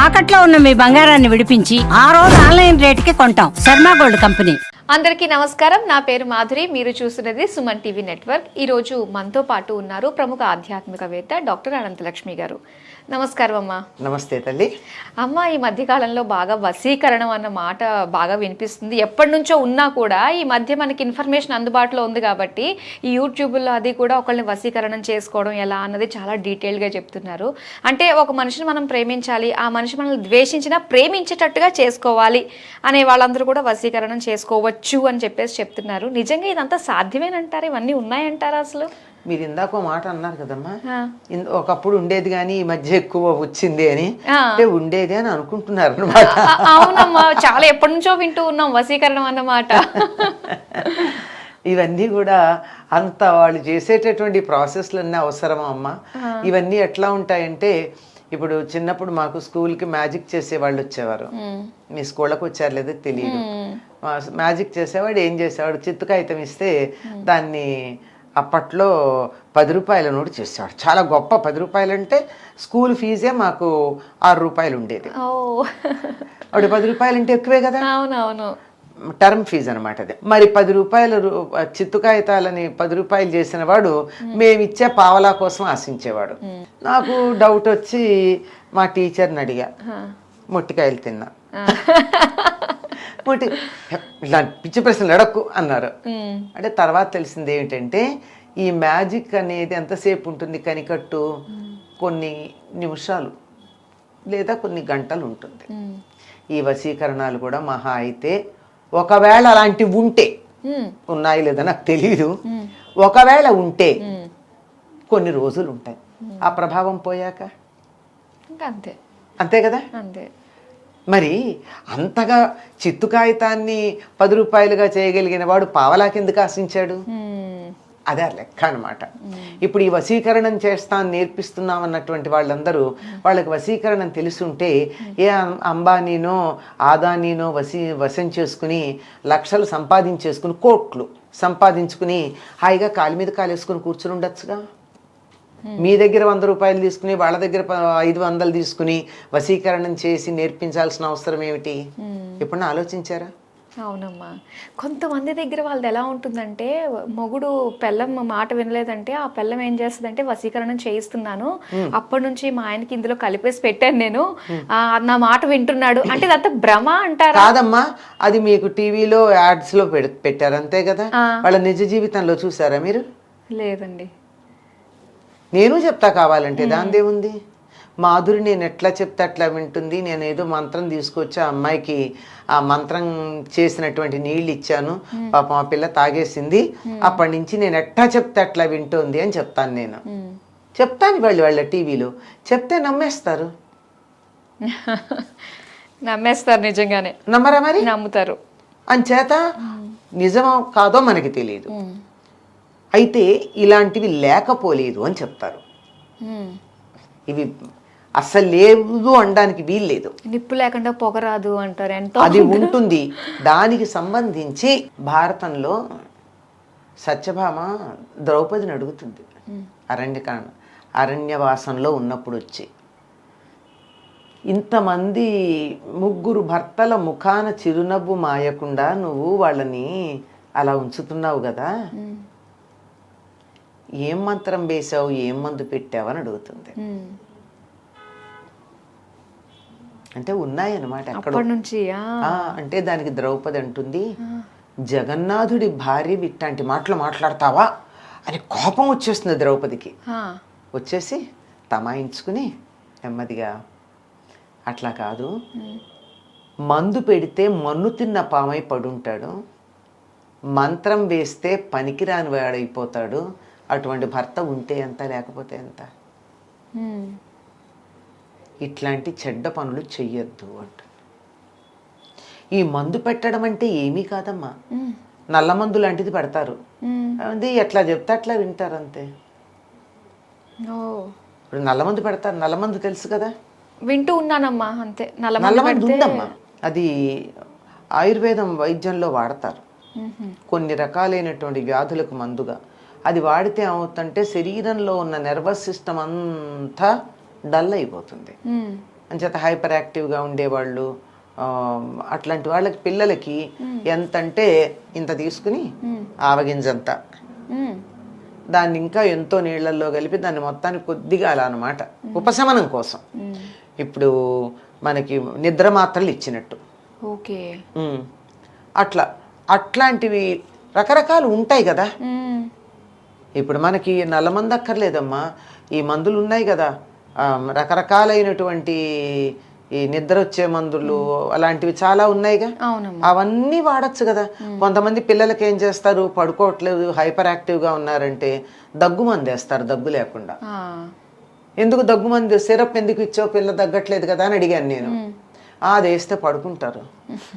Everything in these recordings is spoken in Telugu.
తాకట్లో ఉన్న మీ బంగారాన్ని విడిపించి ఆ రోజు ఆన్లైన్ రేటుకి కొంటాం. Sharma gold company. అందరికీ నమస్కారం. నా పేరు మాధురి. మీరు చూస్తున్నది సుమన్ టీవీ నెట్వర్క్. ఈరోజు మనతో పాటు ఉన్నారు ప్రముఖ ఆధ్యాత్మికవేత్త డాక్టర్ అనంతలక్ష్మి గారు. నమస్కారం అమ్మా. నమస్తే తల్లి. అమ్మ, ఈ మధ్యకాలంలో బాగా వశీకరణం అన్న మాట బాగా వినిపిస్తుంది. ఎప్పటి నుంచో ఉన్నా కూడా ఈ మధ్య మనకి ఇన్ఫర్మేషన్ అందుబాటులో ఉంది కాబట్టి ఈ యూట్యూబ్లో అది కూడా ఒకళ్ళని వశీకరణం చేసుకోవడం ఎలా అన్నది చాలా డీటెయిల్గా చెప్తున్నారు. అంటే ఒక మనిషిని మనం ప్రేమించాలి, ఆ మనిషి మనల్ని ద్వేషించినా ప్రేమించేటట్టుగా చేసుకోవాలి అనే వాళ్ళందరూ కూడా వశీకరణం చేసుకోవచ్చు అని చెప్పేసి చెప్తున్నారు. నిజంగా ఇదంతా సాధ్యమేనంటారా? ఇవన్నీ ఉన్నాయంటారా అసలు? మీరు ఇందాక మాట అన్నారు కదమ్మా, ఒకప్పుడు ఉండేది కానీ ఈ మధ్య ఎక్కువ వచ్చింది అని. అంటే ఉండేది అని అనుకుంటున్నారు అన్నమాట. అవునమ్మా, చాలా ఎప్పటి నుంచో వింటూ ఉన్నాం వశీకరణం అన్నమాట. ఇవన్నీ కూడా అంత వాళ్ళు చేసేటటువంటి ప్రాసెస్లన్నీ అవసరమా అమ్మా? ఇవన్నీ ఎట్లా ఉంటాయంటే, ఇప్పుడు చిన్నప్పుడు మాకు స్కూల్కి మ్యాజిక్ చేసే వాళ్ళు వచ్చేవారు. మీ స్కూళ్ళకి వచ్చారు లేదో తెలియదు. మ్యాజిక్ చేసేవాడు ఏం చేసేవాడు, చిత్తు కాగితం ఇస్తే దాన్ని అప్పట్లో 10 రూపాయల నోటు చేసేవాడు. చాలా గొప్ప. 10 రూపాయలు అంటే స్కూల్ ఫీజే మాకు 6 రూపాయలు ఉండేది. అప్పుడు 10 రూపాయలు అంటే ఎక్కువే కదా. అవునవును, టర్మ్ ఫీజు అనమాట అది. మరి 10 రూపాయలు చిత్తు కాగితాలని 10 రూపాయలు చేసిన వాడు మేమిచ్చే పావలా కోసం ఆశించేవాడు. నాకు డౌట్ వచ్చి మా టీచర్ని అడిగా, మొట్టికాయలు తిన్నా. ఇలా పిచ్చి ప్రశ్నలు అడక్కు అన్నారు. అంటే తర్వాత తెలిసింది ఏమిటంటే, ఈ మ్యాజిక్ అనేది ఎంతసేపు ఉంటుంది కనికట్టు? కొన్ని నిమిషాలు లేదా కొన్ని గంటలు ఉంటుంది. ఈ వశీకరణాలు కూడా మహా అయితే ఒకవేళ అలాంటివి ఉంటే, ఉన్నాయి లేదా నాకు తెలియదు, ఒకవేళ ఉంటే కొన్ని రోజులు ఉంటాయి. ఆ ప్రభావం పోయాక అంతే. అంతే కదా. అంతే. మరి అంతగా చిత్తు కాగితాన్ని 10 రూపాయలుగా చేయగలిగిన వాడు పావలా కిందకు ఆశించాడు. అదే లెక్క అనమాట. ఇప్పుడు ఈ వశీకరణం చేస్తాను నేర్పిస్తున్నాం అన్నటువంటి వాళ్ళందరూ, వాళ్ళకి వశీకరణం తెలుసుంటే ఏ అంబానీనో ఆదానీనో వశం చేసుకుని లక్షలు సంపాదించేసుకుని, కోట్లు సంపాదించుకుని హాయిగా కాలి మీద కాలేసుకుని కూర్చుని ఉండొచ్చుగా. మీ దగ్గర 100 రూపాయలు తీసుకుని వాళ్ళ దగ్గర 500 తీసుకుని వశీకరణం చేసి నేర్పించాల్సిన అవసరం ఏమిటి? ఎప్పుడన్నా ఆలోచించారా? అవునమ్మా. కొంతమంది దగ్గర వాళ్ళది ఎలా ఉంటుందంటే, మొగుడు పెళ్ళం మాట వినలేదంటే ఆ పెళ్ళం ఏం చేస్తుందంటే, వశీకరణం చేయిస్తున్నాను, అప్పటి నుంచి మా ఆయనకి ఇందులో కలిపేసి పెట్టాను నేను, నా మాట వింటున్నాడు అంటే ఇదంతా భ్రమ అంటారా? కాదమ్మా, అది మీకు టీవీలో యాడ్స్ లో పెట్టారు అంతే కదా. వాళ్ళ నిజ జీవితంలో చూసారా మీరు? లేదండి. నేను చెప్తా కావాలంటే, దాందేముంది. మాధురి నేను ఎట్లా చెప్తే అట్లా వింటుంది. నేను ఏదో మంత్రం తీసుకొచ్చి ఆ అమ్మాయికి ఆ మంత్రం చేసినటువంటి నీళ్ళు ఇచ్చాను, పాపం ఆ పిల్ల తాగేసింది, అప్పటి నుంచి నేను ఎట్లా చెప్తే అట్లా వింటుంది అని చెప్తాను. నేను చెప్తాను వాళ్ళ టీవీలో చెప్తే నమ్మేస్తారు. నమ్మేస్తారు, నిజంగానే నమ్మరా? మరి నమ్ముతారు. అంచేత నిజమో కాదో మనకి తెలియదు. అయితే ఇలాంటివి లేకపోలేదు అని చెప్తారు. ఇవి అస్సలు లేదు అనడానికి వీల్లేదు. నిప్పు లేకుండా పొగరాదు అంటారు. ఎంతో అది ఉంటుంది. దానికి సంబంధించి భారతంలో సత్యభామ ద్రౌపదిని అడుగుతుంది, అరణ్యవాసంలో ఉన్నప్పుడు వచ్చి, ఇంతమంది 3 భర్తల ముఖాన చిరునవ్వు మాయకుండా నువ్వు వాళ్ళని అలా ఉంచుతున్నావు కదా, ఏం మంత్రం వేసావు, ఏం మందు పెట్టావు అని అడుగుతుంది. అంటే ఉన్నాయన్నమాట ఎక్కడ నుంచి. అంటే దానికి ద్రౌపది అంటుంది, జగన్నాథుడి భార్య ఇట్లాంటి మాటలు మాట్లాడతావా అని కోపం వచ్చేస్తుంది ద్రౌపదికి. వచ్చేసి తమాయించుకుని నెమ్మదిగా, అట్లా కాదు, మందు పెడితే మన్ను తిన్న పామై పడుంటాడు, మంత్రం వేస్తే పనికిరాని వాడైపోతాడు, అటువంటి భర్త ఉంటే ఎంత లేకపోతే ఎంత, ఇట్లాంటి చెడ్డ పనులు చెయ్యొద్దు అంట. ఈ మందు పెట్టడం అంటే ఏమీ కాదమ్మా, నల్ల మందు లాంటిది పెడతారు. అది ఎట్లా చెప్తే అట్లా వింటారు అంతే. ఇప్పుడు నల్ల మందు పెడతారు, నల్ల మందు తెలుసు కదా. వింటూ ఉన్నానమ్మా, అంతే. నల్ల మందు ఉందమ్మా, అది ఆయుర్వేదం వైద్యంలో వాడతారు కొన్ని రకాలైనటువంటి వ్యాధులకు మందుగా. అది వాడితే ఏమవుతుందంటే శరీరంలో ఉన్న నర్వస్ సిస్టమ్ అంతా డల్ అయిపోతుంది. అంచేత హైపర్ యాక్టివ్గా ఉండేవాళ్ళు అట్లాంటి వాళ్ళకి పిల్లలకి ఎంతంటే ఇంత తీసుకుని ఆవగింజంత దాన్ని ఇంకా ఎంతో నీళ్ళల్లో కలిపి దాన్ని మొత్తాన్ని కొద్దిగా అలా అనమాట ఉపశమనం కోసం. ఇప్పుడు మనకి నిద్ర మాత్రలు ఇచ్చినట్టు. ఓకే. అట్లాంటివి రకరకాలు ఉంటాయి కదా. ఇప్పుడు మనకి నల్ల మందు అక్కర్లేదమ్మా, ఈ మందులు ఉన్నాయి కదా, రకరకాలైనటువంటి ఈ నిద్ర వచ్చే మందులు అలాంటివి చాలా ఉన్నాయిగా, అవన్నీ వాడచ్చు కదా. కొంతమంది పిల్లలకి ఏం చేస్తారు, పడుకోవట్లేదు హైపర్ యాక్టివ్గా ఉన్నారంటే దగ్గు మందు వేస్తారు దగ్గు లేకుండా. ఎందుకు దగ్గు మందు, సిరప్ ఎందుకు ఇచ్చావు, పిల్ల తగ్గట్లేదు కదా అని అడిగాను నేను. అది వేస్తే పడుకుంటారు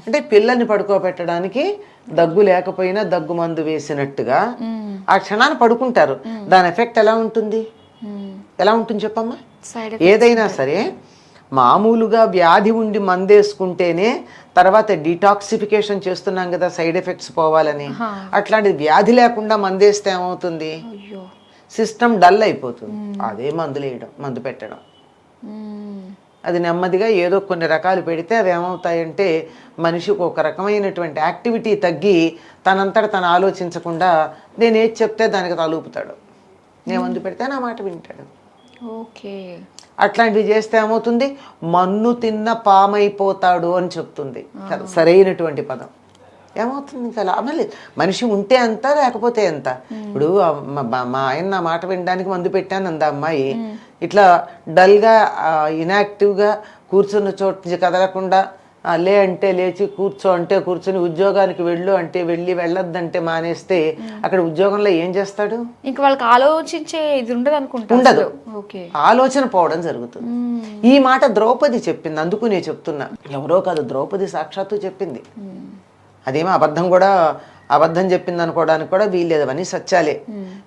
అంటే పిల్లల్ని పడుకోబెట్టడానికి దగ్గు లేకపోయినా దగ్గు మందు వేసినట్టుగా ఆ క్షణాన్ని పడుకుంటారు. దాని ఎఫెక్ట్ ఎలా ఉంటుంది చెప్పమ్మా? ఏదైనా సరే మామూలుగా వ్యాధి ఉండి మందేసుకుంటేనే తర్వాత డిటాక్సిఫికేషన్ చేస్తున్నాం కదా సైడ్ ఎఫెక్ట్స్ పోవాలని. అట్లాంటి వ్యాధి లేకుండా మందేస్తే ఏమవుతుంది, సిస్టమ్ డల్ అయిపోతుంది. అదే మందు పెట్టడం అది నెమ్మదిగా ఏదో కొన్ని రకాలు పెడితే అవి ఏమవుతాయంటే మనిషికి ఒక రకమైనటువంటి యాక్టివిటీ తగ్గి తనంతట తను ఆలోచించకుండా నేను ఏది చెప్తే దానికి తలూపుతాడు. నేను మందు పెడితే నా మాట వింటాడు. ఓకే. అట్లాంటివి చేస్తే ఏమవుతుంది, మన్ను తిన్న పామైపోతాడు అని చెప్తుంది సరైనటువంటి పదం. ఏమవుతుంది ఇంకా లాభం లేదు. మనిషి ఉంటే ఎంత లేకపోతే ఎంత. ఇప్పుడు మా ఆయన నా మాట వినడానికి మందు పెట్టాను అంద అమ్మాయి, ఇట్లా డల్గా ఇన్యాక్టివ్గా కూర్చున్న చోటు నుంచి కదలకుండా లే అంటే లేచి, కూర్చో అంటే కూర్చొని, ఉద్యోగానికి వెళ్ళు అంటే వెళ్ళి, వెళ్ళొద్దంటే మానేస్తే అక్కడ ఉద్యోగంలో ఏం చేస్తాడు? ఇంకా వాళ్ళకి ఆలోచించే ఇది ఉండదు అనుకుంటా. ఉండదు, ఆలోచన పోవడం జరుగుతుంది. ఈ మాట ద్రౌపది చెప్పింది, అందుకు నేను చెప్తున్నా, ఎవరో కాదు ద్రౌపది సాక్షాత్తు చెప్పింది. అదేమో అబద్ధం చెప్పింది అనుకోవడానికి కూడా వీల్లేదు, అవన్నీ సత్యాలే.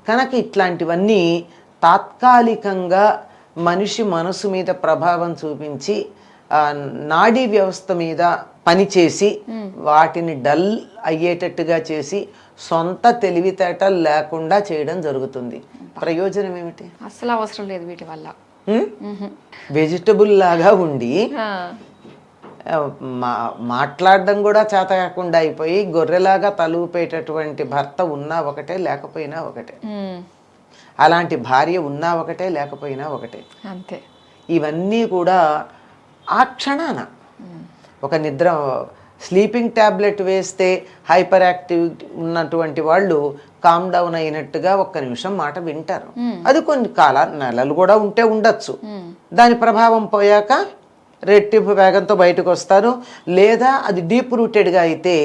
కనుక ఇట్లాంటివన్నీ తాత్కాలికంగా మనిషి మనసు మీద ప్రభావం చూపించి నాడీ వ్యవస్థ మీద పనిచేసి వాటిని డల్ అయ్యేటట్టుగా చేసి సొంత తెలివితేటలు లేకుండా చేయడం జరుగుతుంది. ప్రయోజనం ఏమిటి? అసలు అవసరం లేదు వీటి వల్ల. వెజిటబుల్ లాగా ఉండి మాట్లాడడం కూడా చేత కాకుండా అయిపోయి గొర్రెలాగా తలూపేటటువంటి భర్త ఉన్నా ఒకటే లేకపోయినా ఒకటే, అలాంటి భార్య ఉన్నా ఒకటే లేకపోయినా ఒకటే, అంతే. ఇవన్నీ కూడా ఆ క్షణాన ఒక నిద్ర స్లీపింగ్ ట్యాబ్లెట్ వేస్తే హైపర్ యాక్టివ్ ఉన్నటువంటి వాళ్ళు కామ్ డౌన్ అయినట్టుగా ఒక్క నిమిషం మాట వింటారు. అది కొన్ని నెలలు కూడా ఉంటే ఉండొచ్చు. దాని ప్రభావం పోయాక రెట్టింపు వేగంతో బయటకు వస్తారు. లేదా అది డీప్ రూటెడ్గా అయితే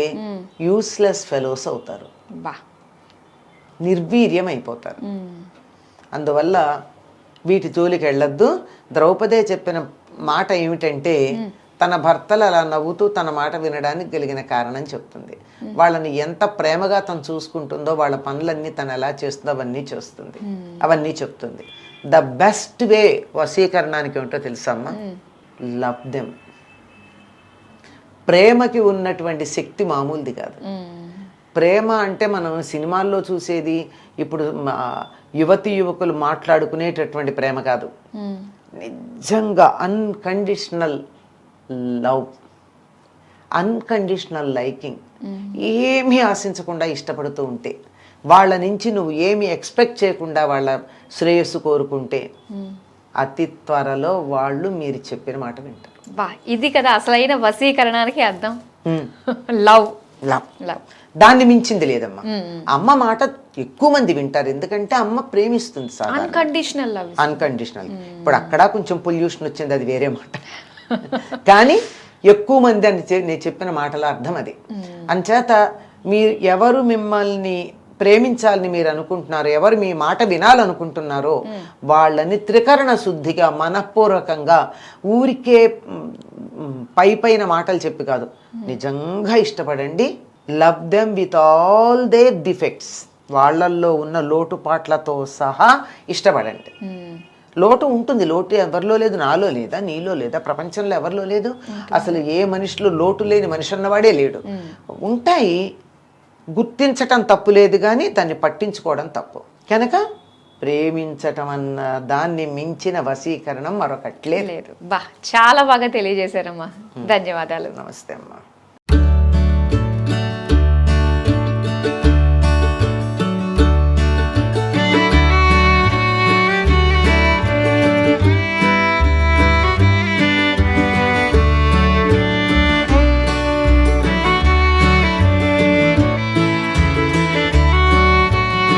యూస్లెస్ ఫెలోస్ అవుతారు, నిర్వీర్యం అయిపోతారు. అందువల్ల వీటి జోలికి వెళ్ళొద్దు. ద్రౌపదే చెప్పిన మాట ఏమిటంటే తన భర్తలు అలా నవ్వుతూ తన మాట వినడానికి కలిగిన కారణం చెప్తుంది. వాళ్ళని ఎంత ప్రేమగా తను చూసుకుంటుందో, వాళ్ళ పనులన్నీ తను ఎలా చేస్తుందో అవన్నీ చెప్తుంది. ద బెస్ట్ వే వశీకరణానికి ఏమిటో తెలుసమ్మా? Love them. ప్రేమకి ఉన్నటువంటి శక్తి మామూలుది కాదు. ప్రేమ అంటే మనం సినిమాల్లో చూసేది, ఇప్పుడు యువతి యువకులు మాట్లాడుకునేటటువంటి ప్రేమ కాదు. నిజంగా అన్కండిషనల్ లవ్, అన్కండిషనల్ లైకింగ్, ఏమీ ఆశించకుండా ఇష్టపడుతూ ఉంటే, వాళ్ళ నుంచి నువ్వు ఏమి ఎక్స్పెక్ట్ చేయకుండా వాళ్ళ శ్రేయస్సు కోరుకుంటే అతి త్వరలో వాళ్ళు మీరు చెప్పిన మాట వింటారు. ఇది కదా అసలైన వశీకరణానికి అర్థం. లవ్ లవ్ లవ్ దాన్ని మించింది లేదమ్మా. అమ్మ మాట ఎక్కువ మంది వింటారు, ఎందుకంటే అమ్మ ప్రేమిస్తుంది. Unconditional love, unconditional. ఇప్పుడు అక్కడ కొంచెం పొల్యూషన్ వచ్చింది, అది వేరే మాట. కానీ ఎక్కువ మంది అని నేను చెప్పిన మాటల అర్థం అది. అంచేత ఎవరు మిమ్మల్ని ప్రేమించాలని మీరు అనుకుంటున్నారో, ఎవరు మీ మాట వినాలనుకుంటున్నారో వాళ్ళని త్రికరణ శుద్ధిగా మనఃపూర్వకంగా ఊరికే పైన మాటలు చెప్పి కాదు, నిజంగా ఇష్టపడండి. Love them with all their defects, వాళ్ళల్లో ఉన్న లోటుపాట్లతో సహా ఇష్టపడండి. లోటు ఉంటుంది, లోటు ఎవరిలో లేదు, నాలో లేదా, నీలో లేదా, ప్రపంచంలో ఎవరిలో లేదు. అసలు ఏ మనిషిలో లోటు లేని మనిషి అన్నవాడే లేడు. ఉంటాయి, గుర్తించటం తప్పు లేదు, కానీ దాన్ని పట్టించుకోవడం తప్పు. కనుక ప్రేమించటం అన్న దాన్ని మించిన వశీకరణం మరొకట్లే లేదు. బా చాలా బాగా తెలియజేశారమ్మా. ధన్యవాదాలు. నమస్తే అమ్మా.